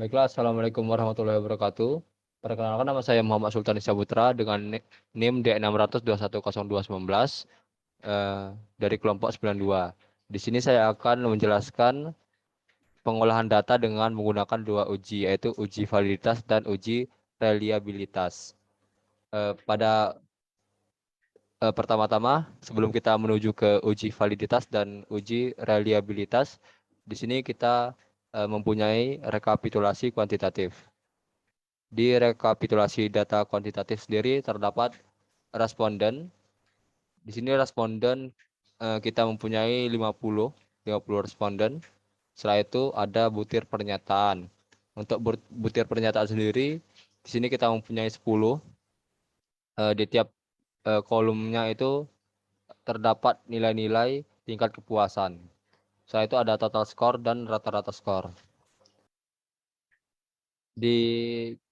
Baiklah, Assalamualaikum warahmatullahi wabarakatuh. Perkenalkan, nama saya Muhammad Sultan Isyaputra dengan NIM D600210219 dari kelompok 92. Di sini saya akan menjelaskan pengolahan data dengan menggunakan dua uji, yaitu uji validitas dan uji reliabilitas. Pada pertama-tama, sebelum kita menuju ke uji validitas dan uji reliabilitas, di sini kita mempunyai rekapitulasi kuantitatif. Di rekapitulasi data kuantitatif sendiri terdapat responden. Di sini responden kita mempunyai 50 responden. Setelah itu ada butir pernyataan. Untuk butir pernyataan sendiri, di sini kita mempunyai 10. Di tiap kolomnya itu terdapat nilai-nilai tingkat kepuasan. Setelah itu ada total skor dan rata-rata skor. Di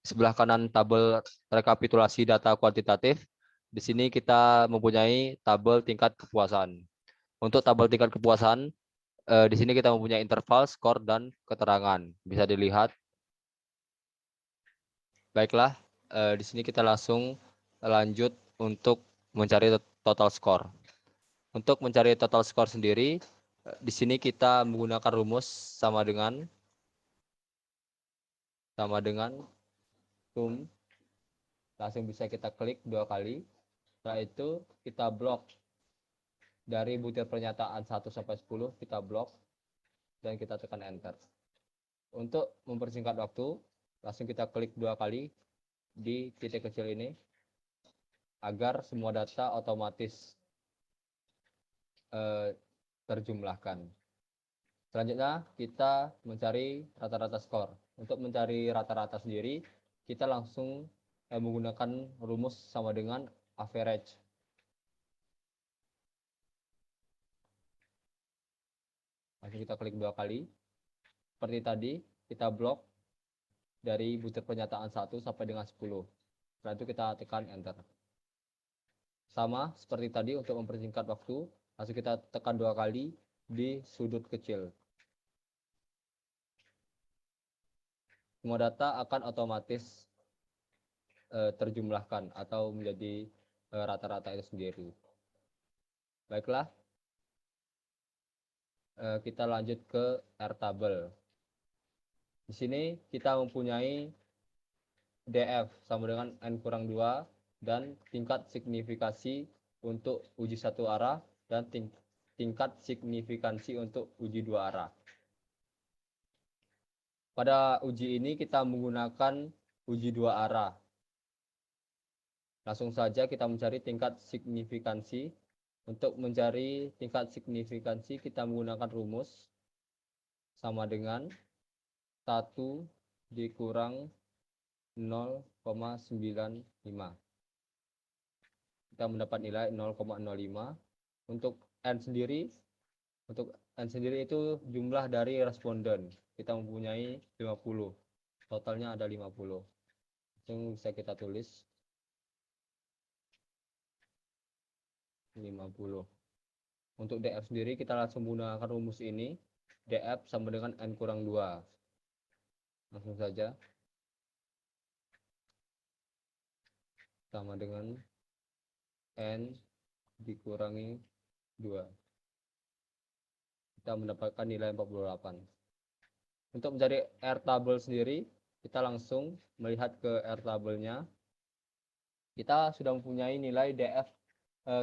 sebelah kanan tabel rekapitulasi data kuantitatif, di sini kita mempunyai tabel tingkat kepuasan. Untuk tabel tingkat kepuasan, di sini kita mempunyai interval, skor, dan keterangan. Bisa dilihat. Baiklah, di sini kita langsung lanjut untuk mencari total skor. Untuk mencari total skor sendiri, di sini kita menggunakan rumus sama dengan sum. Langsung bisa kita klik 2 kali. Setelah itu kita blok dari butir pernyataan 1 sampai 10, kita blok dan kita tekan enter. Untuk mempersingkat waktu, langsung kita klik 2 kali di titik kecil ini agar semua data otomatis terjumlahkan. Selanjutnya kita mencari rata-rata skor. Untuk mencari rata-rata sendiri, kita langsung menggunakan rumus sama dengan average. Langsung kita klik 2 kali. Seperti tadi, kita blok dari butir pernyataan 1 sampai dengan 10. Setelah itu kita tekan enter. Sama seperti tadi, untuk mempersingkat waktu, langsung kita tekan 2 kali di sudut kecil. Semua data akan otomatis terjumlahkan atau menjadi rata-rata itu sendiri. Baiklah, kita lanjut ke Airtable. Di sini kita mempunyai DF sama dengan N-2 dan tingkat signifikansi untuk uji satu arah dan tingkat signifikansi untuk uji dua arah. Pada uji ini kita menggunakan uji dua arah. Langsung saja kita mencari tingkat signifikansi. Untuk mencari tingkat signifikansi kita menggunakan rumus sama dengan 1 dikurang 0,95. Kita mendapat nilai 0,05. Untuk N sendiri itu jumlah dari responden. Kita mempunyai 50. Totalnya ada 50. Langsung bisa kita tulis 50. Untuk DF sendiri kita langsung menggunakan rumus ini. DF sama dengan N-2. Langsung saja. Sama dengan N dikurangi 2. Kita mendapatkan nilai 48. Untuk mencari Airtable sendiri, kita langsung melihat ke Airtable-nya. Kita sudah mempunyai nilai DF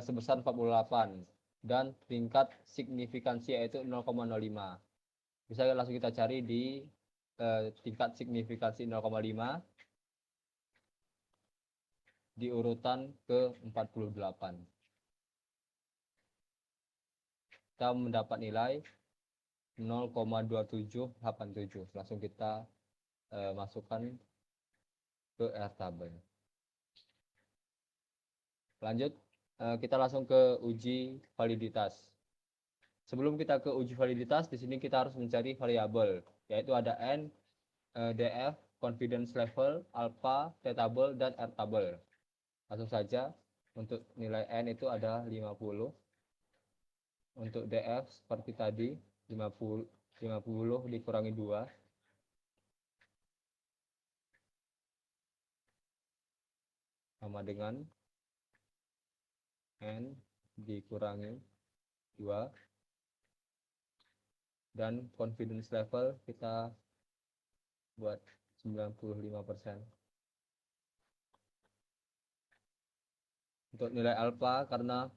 sebesar 48 dan tingkat signifikansi yaitu 0,05. Bisa langsung kita cari di tingkat signifikansi 0,5 di urutan ke-48. Kita mendapat nilai 0,2787. Langsung kita masukkan ke Airtable. Lanjut, kita langsung ke uji validitas. Sebelum kita ke uji validitas, di sini kita harus mencari variabel, yaitu ada N, DF, confidence level, alpha, t-table, dan R-table. Langsung saja, untuk nilai N itu ada 50. Untuk DF seperti tadi, 50 dikurangi 2. sama dengan N dikurangi 2, dan confidence level kita buat 95%. Untuk nilai alpha, karena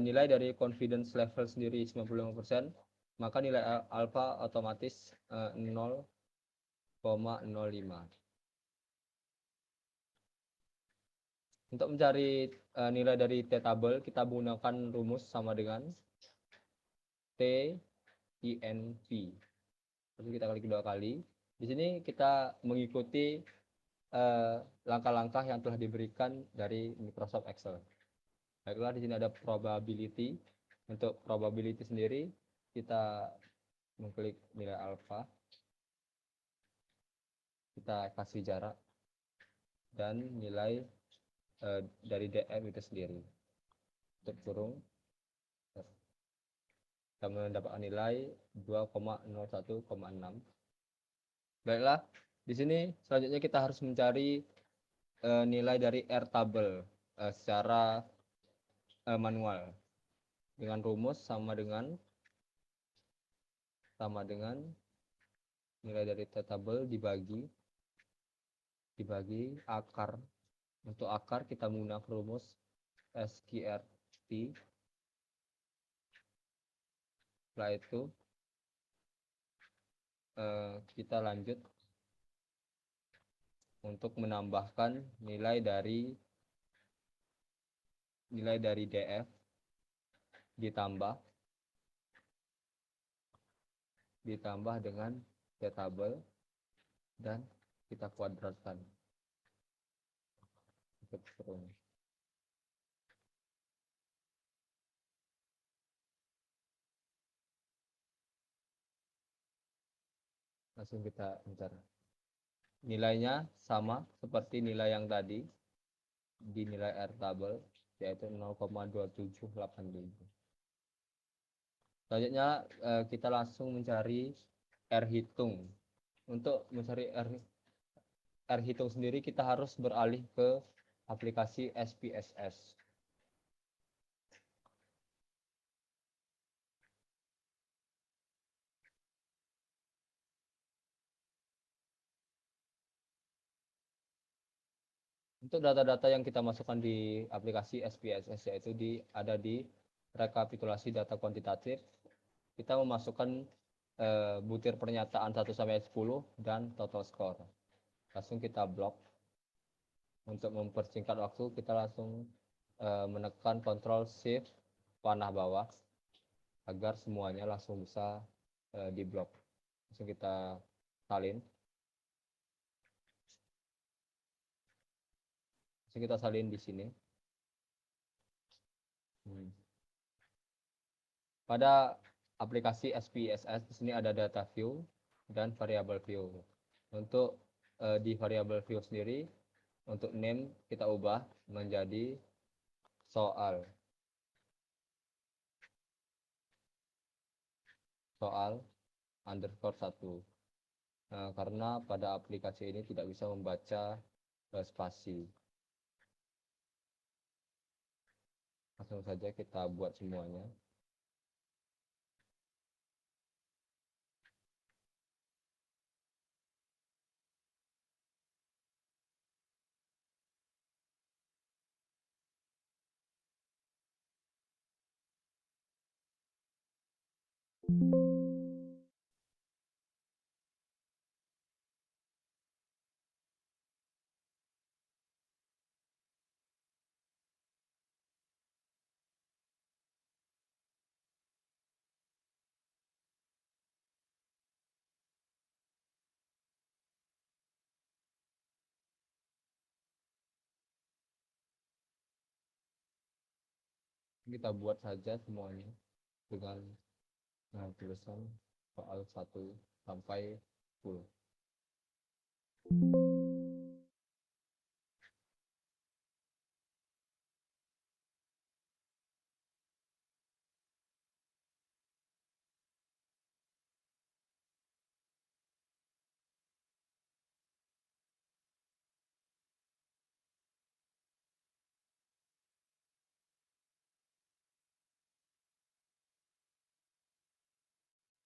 nilai dari confidence level sendiri 95%, maka nilai alpha otomatis 0,05. Untuk mencari nilai dari t-table, kita menggunakan rumus sama dengan T INP. Jadi kita kali kedua kali. Di sini kita mengikuti langkah-langkah yang telah diberikan dari Microsoft Excel. Baiklah, di sini ada probability. Untuk probability sendiri, kita mengklik nilai alpha, kita kasih jarak, dan nilai dari df itu sendiri. Untuk kurung, kita mendapatkan nilai 2,01,6. Baiklah, di sini selanjutnya kita harus mencari nilai dari R-table secara manual dengan rumus sama dengan nilai dari T-table dibagi akar. Untuk akar kita menggunakan rumus SQRT. Setelah itu kita lanjut untuk menambahkan nilai dari DF ditambah dengan T-table, dan kita kuadratkan. Langsung kita enter. Nilainya sama seperti nilai yang tadi di nilai R-table, yaitu 0,2785. Selanjutnya kita langsung mencari R hitung. Untuk mencari R hitung sendiri, kita harus beralih ke aplikasi SPSS. Untuk data-data yang kita masukkan di aplikasi SPSS, yaitu ada di rekapitulasi data kuantitatif, kita memasukkan butir pernyataan 1-10 dan total score. Langsung kita blok. Untuk mempersingkat waktu, kita langsung menekan Ctrl Shift panah bawah agar semuanya langsung bisa diblok. Langsung kita salin. Kita salin di sini. Pada aplikasi SPSS di sini ada data view dan variable view. Untuk di variable view sendiri, untuk name kita ubah menjadi soal underscore 1. Karena pada aplikasi ini tidak bisa membaca spasi. Langsung saja kita buat semuanya. Kita buat saja semuanya dengan tulisan soal 1 sampai 10.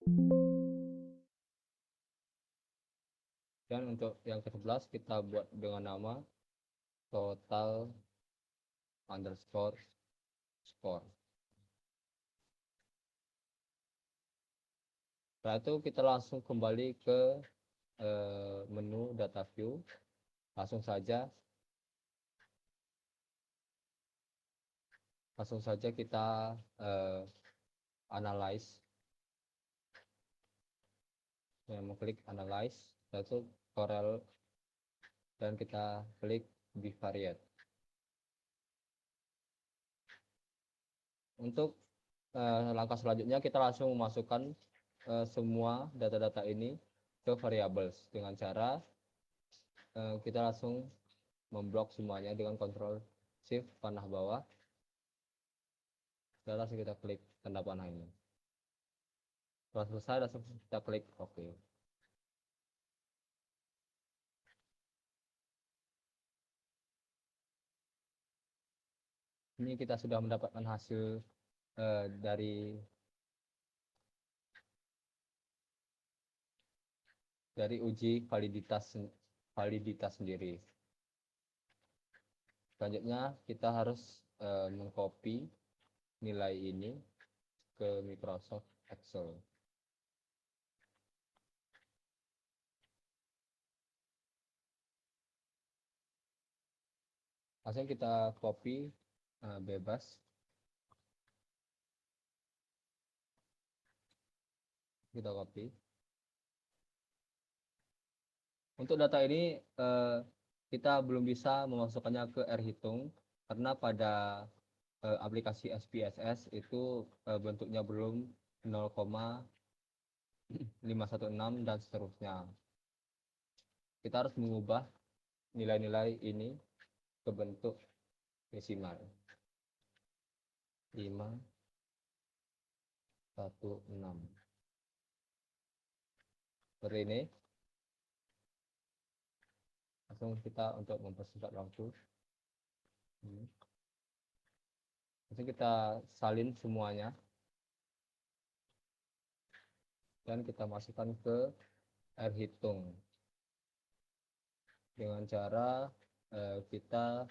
Dan untuk yang ke-11 kita buat dengan nama total underscore score. Setelah itu kita langsung kembali ke menu data view. Langsung saja kita analyze. Mengklik analyze, lalu corel, dan kita klik bivariate. Untuk langkah selanjutnya kita langsung memasukkan semua data-data ini ke variables dengan cara kita langsung memblok semuanya dengan Ctrl Shift panah bawah. Dan langsung kita klik tanda panah ini. Setelah selesai langsung kita klik OK. Ini kita sudah mendapatkan hasil dari uji validitas sendiri. Selanjutnya kita harus mengcopy nilai ini ke Microsoft Excel. Langsung kita copy bebas. Kita copy. Untuk data ini kita belum bisa memasukkannya ke RHitung karena pada aplikasi SPSS itu bentuknya belum 0,516 dan seterusnya. Kita harus mengubah nilai-nilai ini ke bentuk desimal. 516. Seperti ini. Langsung kita untuk mempersingkat waktu. Langsung kita salin semuanya. Dan kita masukkan ke RHitung. Dengan cara kita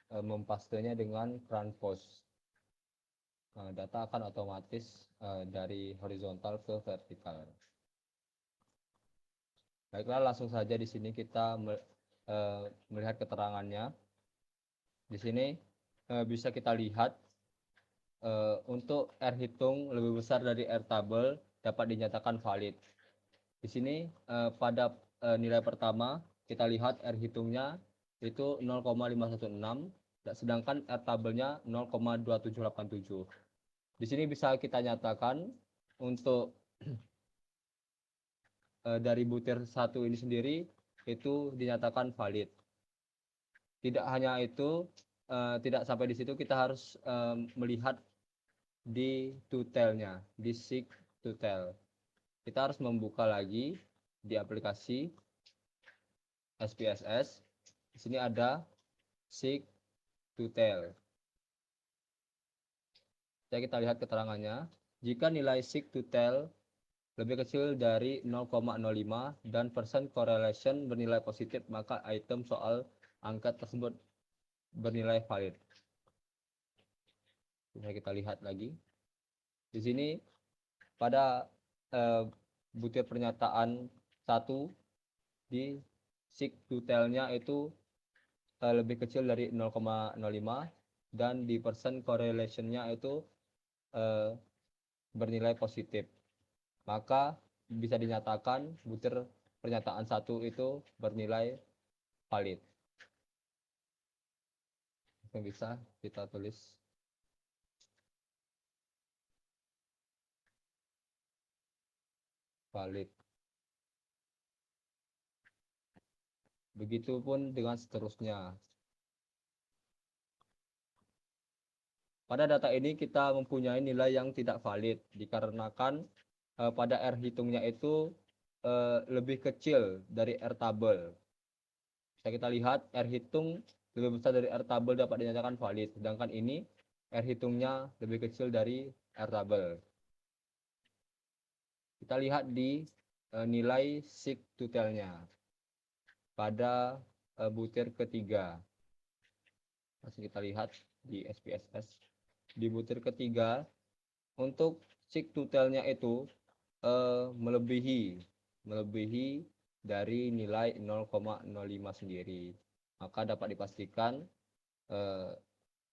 mempastenya dengan transpose. Data akan otomatis dari horizontal ke vertikal. Baiklah, langsung saja di sini kita melihat keterangannya. Di sini bisa kita lihat untuk RHitung lebih besar dari RTable dapat dinyatakan valid. Di sini pada nilai pertama kita lihat RHitungnya itu 0,516, sedangkan RTable-nya 0,2787. Di sini bisa kita nyatakan untuk dari butir 1 ini sendiri itu dinyatakan valid. Tidak hanya itu, tidak sampai di situ, kita harus melihat di tutelnya, di seek tutel. Kita harus membuka lagi di aplikasi SPSS. Di sini ada seek tutel. Kita lihat keterangannya. Jika nilai seek tutel lebih kecil dari 0,05 dan percent correlation bernilai positif, maka item soal angka tersebut bernilai valid. Bisa kita lihat lagi. Di sini pada butir pernyataan 1 di seek tutelnya itu lebih kecil dari 0,05 dan di percent correlation-nya itu bernilai positif. Maka bisa dinyatakan butir pernyataan 1 itu bernilai valid. Yang bisa kita tulis valid. Begitupun dengan seterusnya. Pada data ini kita mempunyai nilai yang tidak valid dikarenakan pada RHitungnya itu lebih kecil dari RTable. Bisa kita lihat RHitung lebih besar dari RTable dapat dinyatakan valid, sedangkan ini RHitungnya lebih kecil dari RTable. Kita lihat di nilai sig tutelnya pada butir ketiga. Langsung kita lihat di SPSS. Di butir ketiga, untuk sig tutelnya itu melebihi dari nilai 0,05 sendiri. Maka dapat dipastikan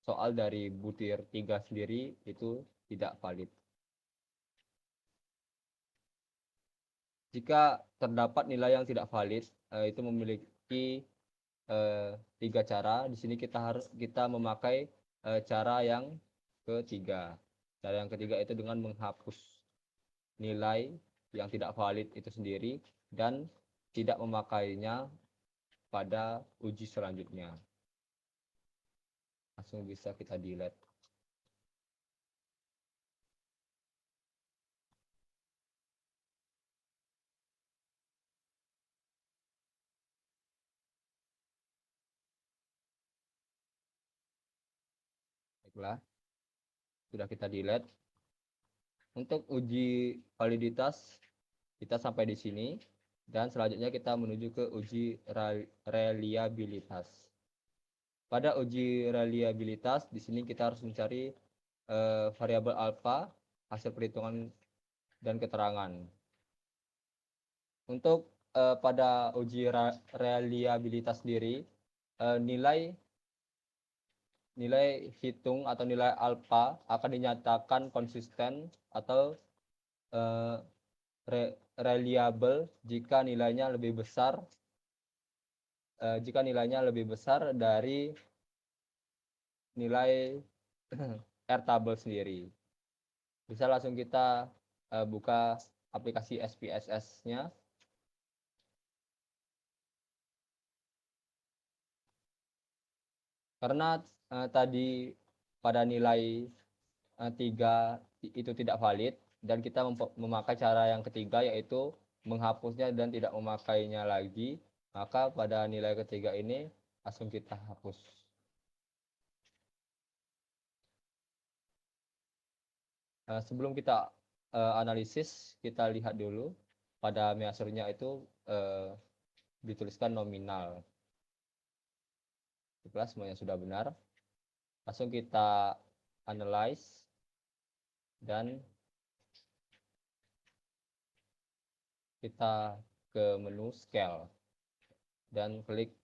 soal dari butir 3 sendiri itu tidak valid. Jika terdapat nilai yang tidak valid, itu memiliki 3 cara. Di sini kita memakai cara yang ketiga. Cara yang ketiga itu dengan menghapus nilai yang tidak valid itu sendiri dan tidak memakainya pada uji selanjutnya. Langsung bisa kita delete. Baiklah, sudah kita delete. Untuk uji validitas kita sampai di sini dan selanjutnya kita menuju ke uji reliabilitas. Pada uji reliabilitas di sini kita harus mencari variabel alfa, hasil perhitungan dan keterangan. Untuk pada uji reliabilitas sendiri nilai hitung atau nilai alfa akan dinyatakan konsisten atau reliable jika nilainya lebih besar dari nilai R tabel sendiri. Bisa langsung kita buka aplikasi SPSS-nya. Karena tadi pada nilai 3 itu tidak valid dan kita memakai cara yang ketiga yaitu menghapusnya dan tidak memakainya lagi, maka pada nilai ketiga ini langsung kita hapus. Sebelum kita analisis, kita lihat dulu pada measurnya itu dituliskan nominal. Setelah semuanya sudah benar, langsung kita analyze dan kita ke menu scale dan klik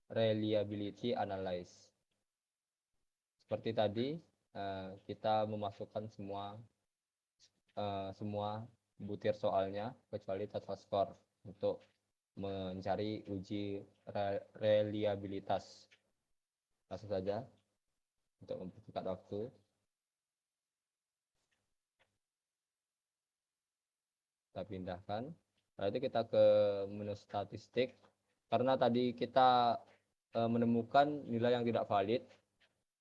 reliability analyze. Seperti tadi kita memasukkan semua butir soalnya kecuali total score untuk mencari uji reliabilitas. Langsung saja untuk mempersingkat waktu. Kita pindahkan. Setelah itu kita ke menu statistik. Karena tadi kita menemukan nilai yang tidak valid,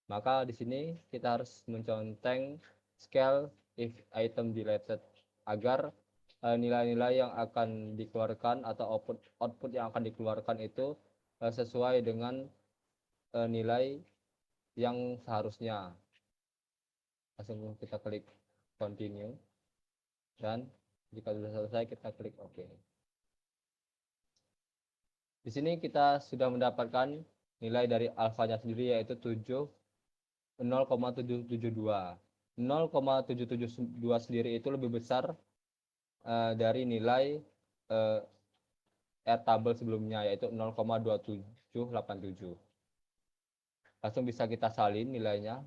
maka di sini kita harus menconteng scale if item deleted agar nilai-nilai yang akan dikeluarkan atau output yang akan dikeluarkan itu sesuai dengan nilai yang seharusnya. Langsung kita klik continue dan jika sudah selesai kita klik OK. Di sini kita sudah mendapatkan nilai dari alfanya sendiri yaitu 0,772. 0,772 sendiri itu lebih besar dari nilai R tabel sebelumnya yaitu 0,2787. Langsung bisa kita salin nilainya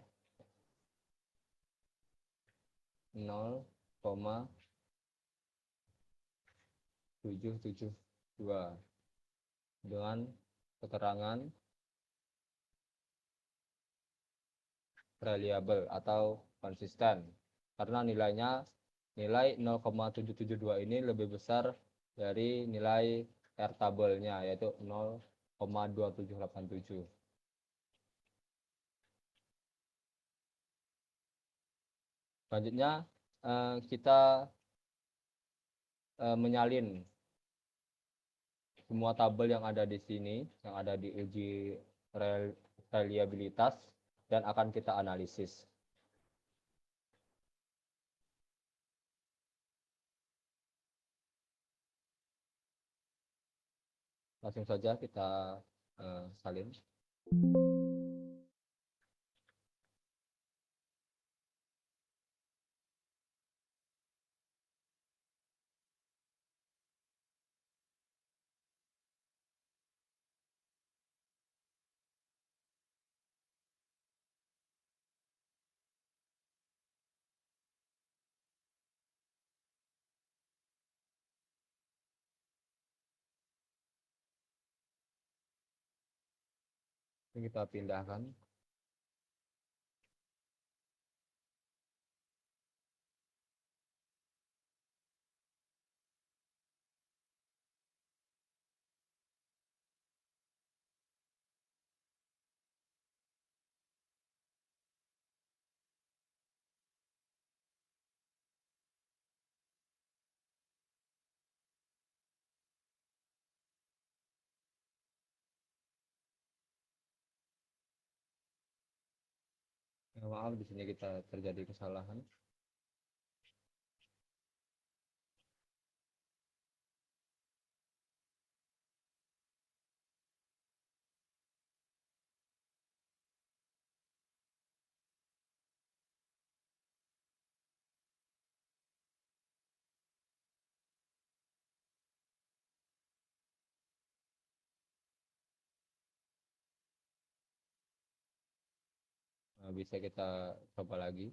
0,772 dengan keterangan reliable atau konsisten karena nilai 0,772 ini lebih besar dari nilai R tabelnya yaitu 0,2787. Selanjutnya kita menyalin semua tabel yang ada di sini, yang ada di uji reliabilitas dan akan kita analisis. Langsung saja kita salin. Ini kita pindahkan. Maaf, di sini kita terjadi kesalahan. Bisa kita coba lagi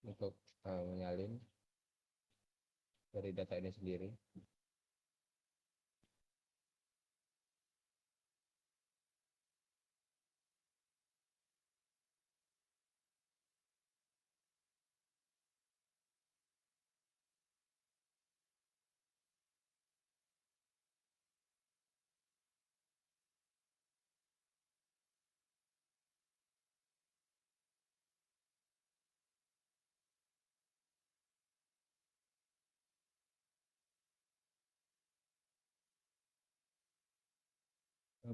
untuk menyalin dari data ini sendiri.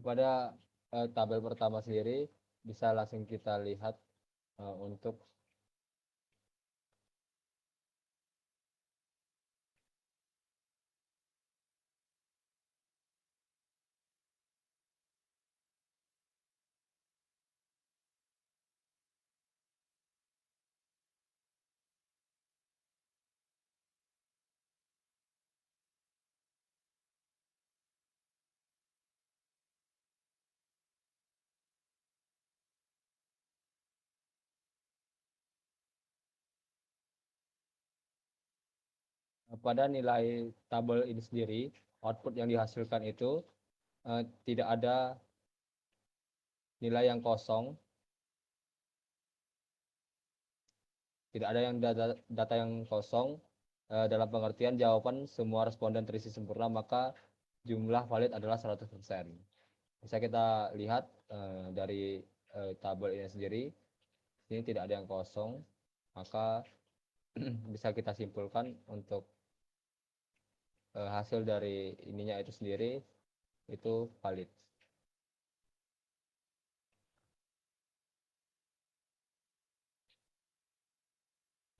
Pada tabel pertama sendiri bisa langsung kita lihat untuk pada nilai tabel ini sendiri, output yang dihasilkan itu tidak ada nilai yang kosong, tidak ada yang data yang kosong, dalam pengertian jawaban semua responden terisi sempurna, maka jumlah valid adalah 100%. Bisa kita lihat dari tabel ini sendiri, ini tidak ada yang kosong, maka bisa kita simpulkan untuk hasil dari ininya itu sendiri itu valid.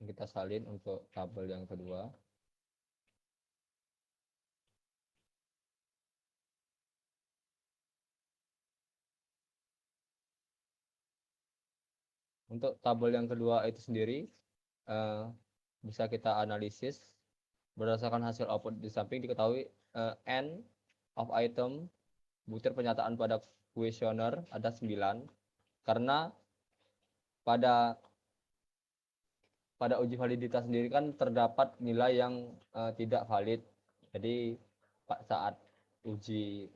Kita salin untuk tabel yang kedua. Untuk tabel yang kedua itu sendiri bisa kita analisis berdasarkan hasil output. Di samping diketahui N of item butir penyataan pada kuesioner ada 9, karena pada uji validitas sendiri kan terdapat nilai yang tidak valid. Jadi saat uji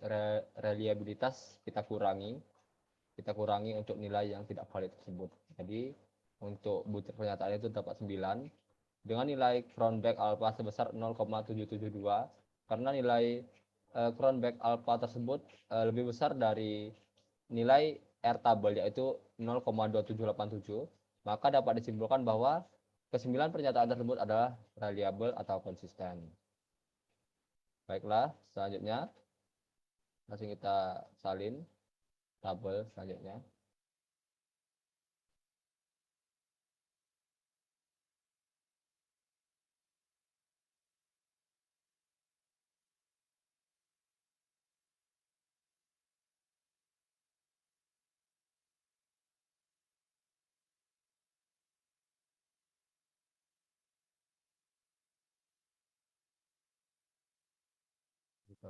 reliabilitas kita kurangi untuk nilai yang tidak valid tersebut. Jadi untuk butir pernyataan itu dapat 9 dengan nilai Cronbach alpha sebesar 0,772, karena nilai Cronbach alpha tersebut lebih besar dari nilai R tabel yaitu 0,2787, maka dapat disimpulkan bahwa kesembilan pernyataan tersebut adalah reliable atau konsisten. Baiklah, selanjutnya langsung kita salin tabel selanjutnya.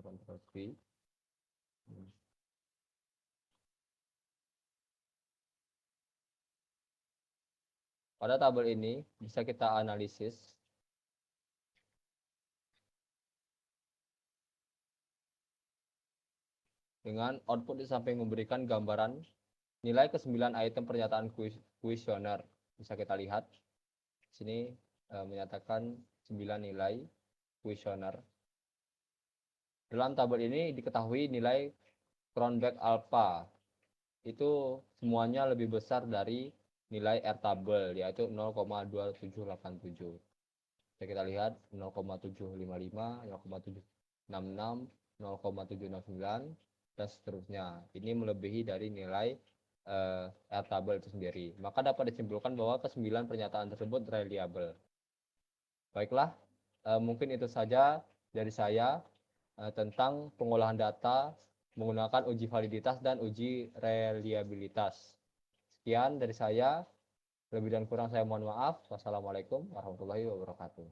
Ctrl V. Pada tabel ini bisa kita analisis dengan output di samping memberikan gambaran nilai ke-9 item pernyataan kuesioner. Bisa kita lihat di sini menyatakan 9 nilai kuesioner. Dalam tabel ini diketahui nilai Cronbach alpha itu semuanya lebih besar dari nilai R tabel, yaitu 0,2787. Bisa kita lihat 0,755, 0,766, 0,709, dan seterusnya. Ini melebihi dari nilai R tabel itu sendiri. Maka dapat disimpulkan bahwa ke-9 pernyataan tersebut reliable. Baiklah, mungkin itu saja dari saya tentang pengolahan data menggunakan uji validitas dan uji reliabilitas. Sekian dari saya. Lebih dan kurang saya mohon maaf. Wassalamualaikum warahmatullahi wabarakatuh.